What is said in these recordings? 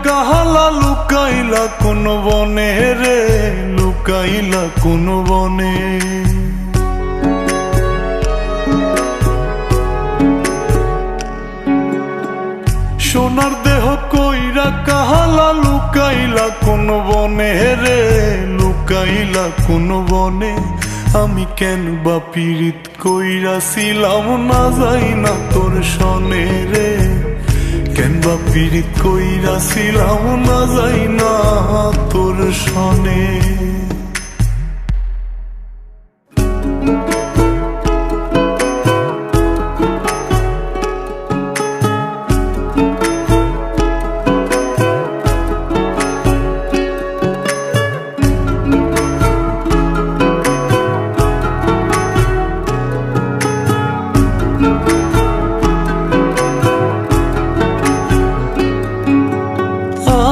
কাহালা লুকাইলা কোন বনে রে, লুকাইলা কোন বনে। সোনার দেহ কইরা কাহালা লুকাইলা কোন বনে রে, লুকাইলা কোন বনে। আমি কেন বা পীড়িত কইরাছিলাম না যাই না তোর সনে রে, কেন বা পীড়িত কইরাছিলাম না যাই না তোর সনে।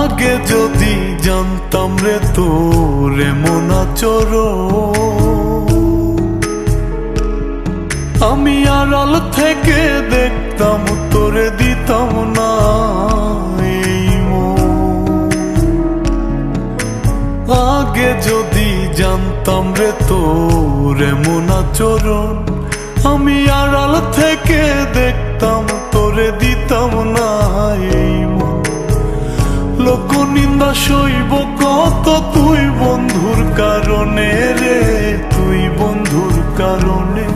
আগে যদি জানতাম রে তোর এমন আচরণ, আমি আড়াল থেকে দেখতাম তোরে দিতাম না এই মন। আগে যদি জানতাম রে তোর এমন আচরণ, আমি আড়াল থেকে দেখতাম তোরে দিতাম না এই মন। লোক নিন্দা সইব কত তুই বন্ধুর কারণে রে, তুই বন্ধুর কারণে।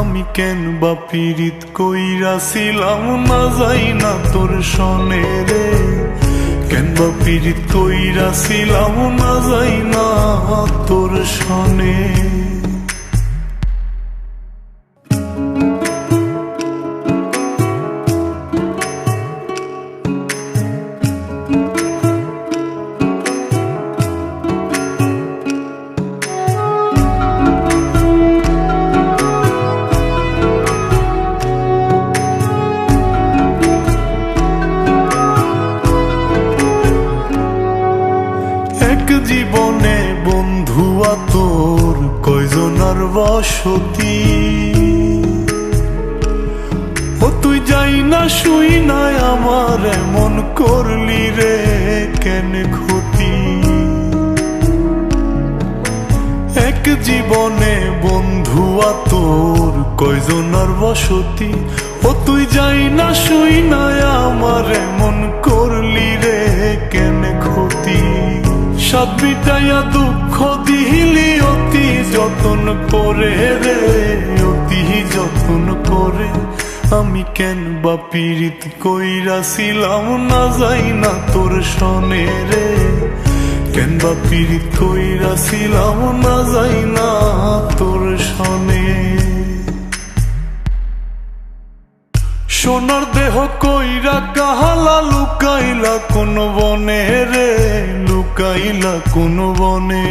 আমি কেন বা পীড়িত কইরাছিলাম না যাই না তোর সনে রে, কেন বা পীড়িত কইরাছিলাম না যাই না তোর সনে। জীবনে বন্ধুয়া তোর কয়জনার বসতি, ও তুই যাই না শুই নাই আমার এমন করলি রে কেন ক্ষতি। এক জীবনে বন্ধুয়া তোর কয়জনার বসতি, ও তুই যাই না শুই নাই আমার এমন করলি রে কেন ক্ষতি। সাত মিটাইয়া দুঃখ দিলি অতি যতন করে রে, অতি যতন করে। আমি কেন বা পীড়িত কইরাছিলাম না যাই না তোর সনে রে, কেন বা পীড়িত কইরাছিলাম না যাই না তোর সনে। সোনার দেহ কইরা কাহালা লুকাইলা কোন বনে রে, লুকাইলা কোন বনে।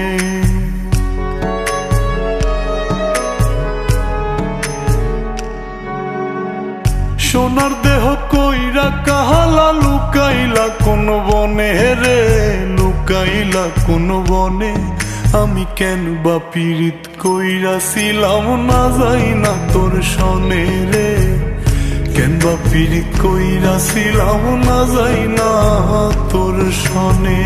সোনার দেহ কইরা কাহালা লুকাইলা কোন বনে রে, লুকাইলা কোন বনে। আমি কেন বা পীড়িত কইরাছিলাম না যাই না তোর সনে রে, কেন বা পীড়িত কইরাছিলাম না যাই না তোর সনে।